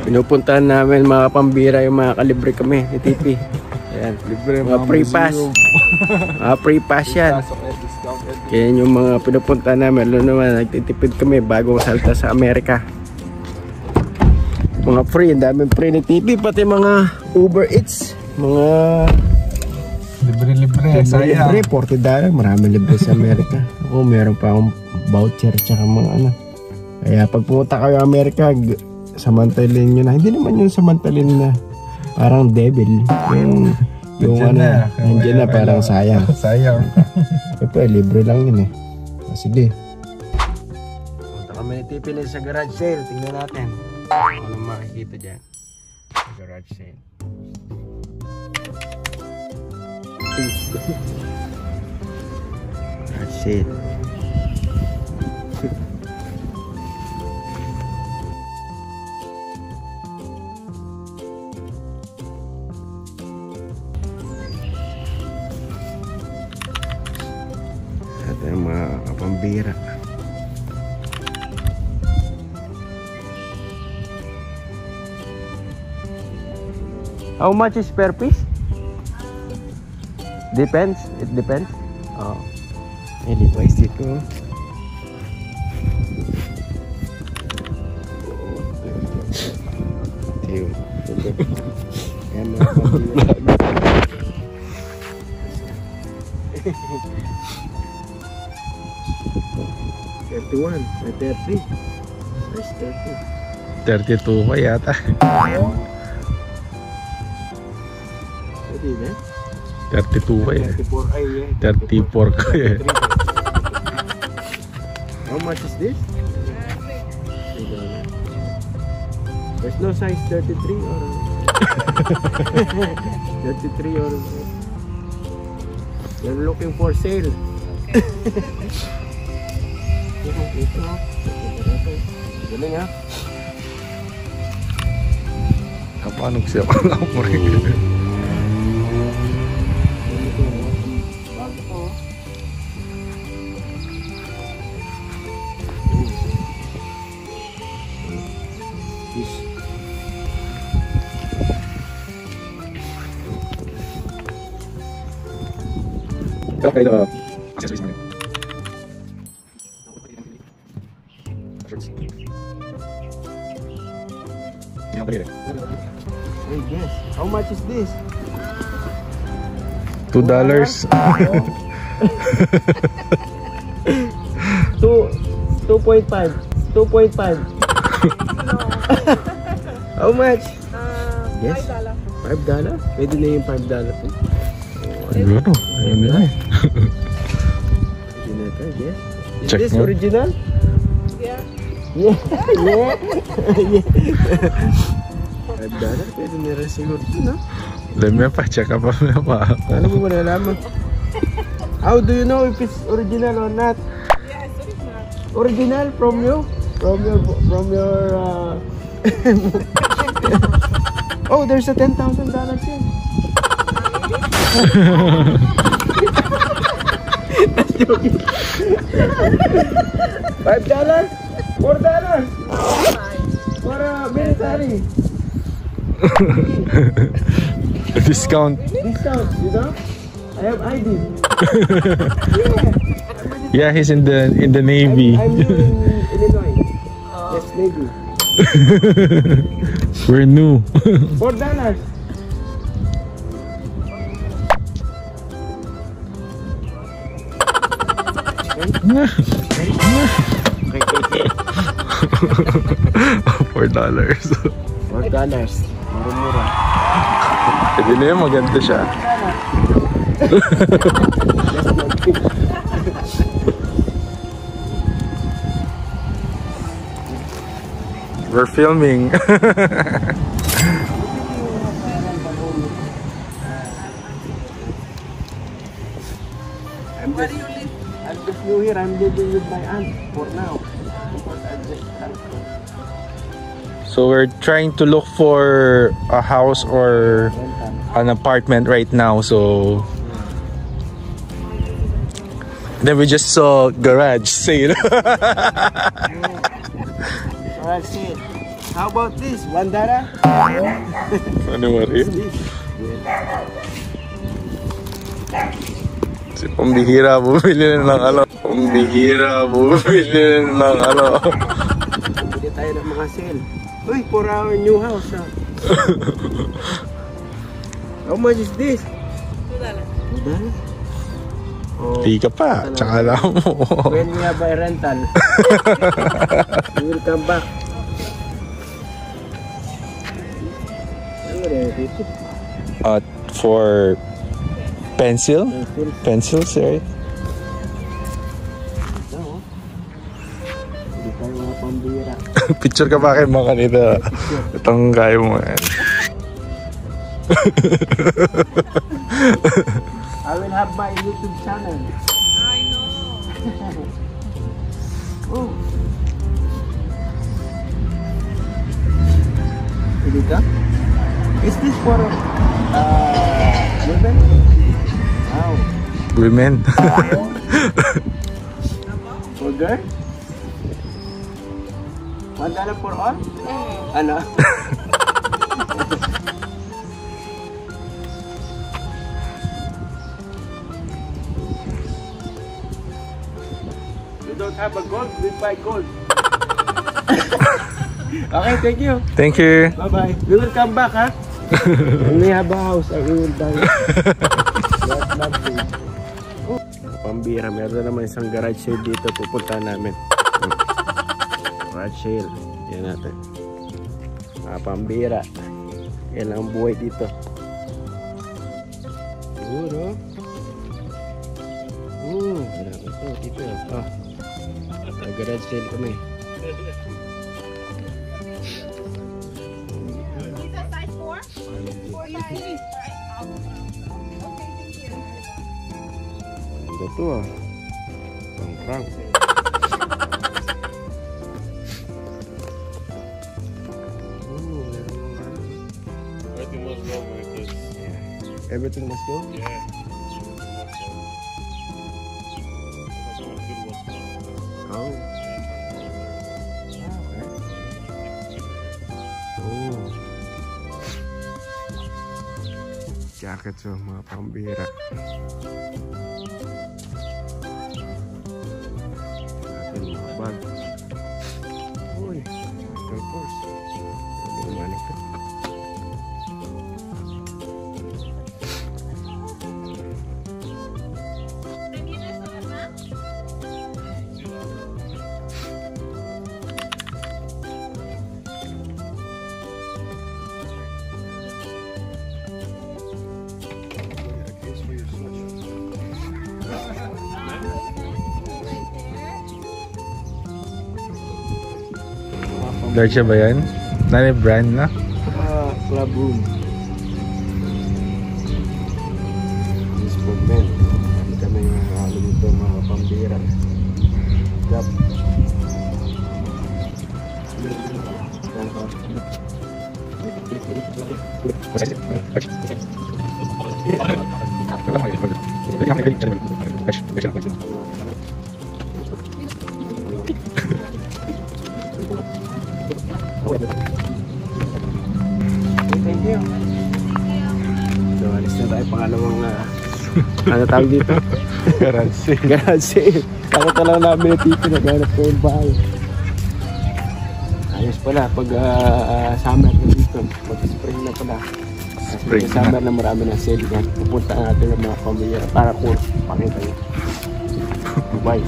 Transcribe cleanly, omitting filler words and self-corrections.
Pinupuntahan namin mga pambira yung mga kalibre kami ni Tipi. Ayan, libre mga free pass. Mga free pass yan. Kaya yung mga pinupuntahan namin, lalo naman nagtitipid kami bagong salta sa Amerika. Mga free, ang daming free ni Tipi, pati mga Uber Eats, mga libre, $40, marami libre sa Amerika. Oo, meron pa akong voucher tsaka mga ano. Kaya pag pumunta kayo Amerika, samantalin nyo na. Hindi naman yung samantalin na parang devil. Yung ano, nandiyan na parang sayang. Sayang. Ito libre lang yun eh. Sige. Punta kami ni Tipi sa garage sale. Tingnan natin. Anong makikita dyan? Garage sale. Garage sale. Ito yung mga pambira. How much is per piece? Depends. It depends. Oh. Anyways, dito. $31, $30. That's $30. $32 pa yata. $32 pa yan. 34 ka yan. How much is this? There's no size 33 or 33 or you're looking for sale. Galing ha? Kapanog siya pala mo rin. Okay, accessories namin. Wait, yes. How much is this? $2. 2.5. 2.5. How much? Yes. $5. Pwede na yung $5 po. Siguro. Ayun na eh. Yes. Is this original? Yeah. Yeah. Yeah. $5 pwede nila siguro, no? Lemya pa, check up pa. Ano mo ba nalaman? How do you know if it's original or not? Yeah, it's original. Original from you? From your oh, there's a $10,000 here. That's joking. $5? $4? For a military. Discount. Discount, you know? I have ID. Yeah, he's in the Navy. I'm new in Illinois. Yes, Navy. We're new. $4. $4. Mura-mura. Pwede na yun, maganda siya. We're filming. Where do you live? I'm just new here. I'm living with my aunt for now. Because I'm just So we're trying to look for a house or an apartment right now. So then we just saw garage sale. Garage sale. How about this? $1? Ano Maria? Si pambihira bumili ng ano. Pambihira bumili ng ano. Bili tayo ng mga sale. Uy, for our new house. How much is this? $2. Oh, Di ka pa, tsaka alam mo. when we have a rental, we will come back. For pencil? Pencils, right? Hindi tayo mga pambira. Picture ka ba kay mga kanina? Itong kaya mo yan. I will have my YouTube channel. I know. Oh. Hindi ka? Is this for women? Wow. Women. For girl? $1 for all? Ano? You don't have a gold? We buy gold. Okay, thank you. Thank you. Bye-bye. We will come back, ha? When we have a house, we will buy. That's lovely. Oh. Pambira, meron naman isang garage sale dito. Pupunta namin. Garage sale. Yan natin. Pambira. Yan ang buhay dito. Siguro. Marami ito. Dito. Garage sale kami. Ito pang-prank. Everything was wrong with this. Everything must go? Yeah. Oh. Oh. Jacket so mga pambira. Atin mga bag. Uy, of course. Bumalik ka. Dolce ba yan? Nani brand na? Club room. This for men. Hindi kami yung halo dito mga pambira. Club. Thank you. So, alis na tayo pangalawang ano tawag dito? Garage sale. Garage sale. Takot lang namin na tito naghanap ko yung bahay. Ayos pala pag summer na dito. Mag-spring na pala. Spring na. Summer na marami ng sale yan. Pupunta natin ng mga pamilya para pakita nyo. Bye.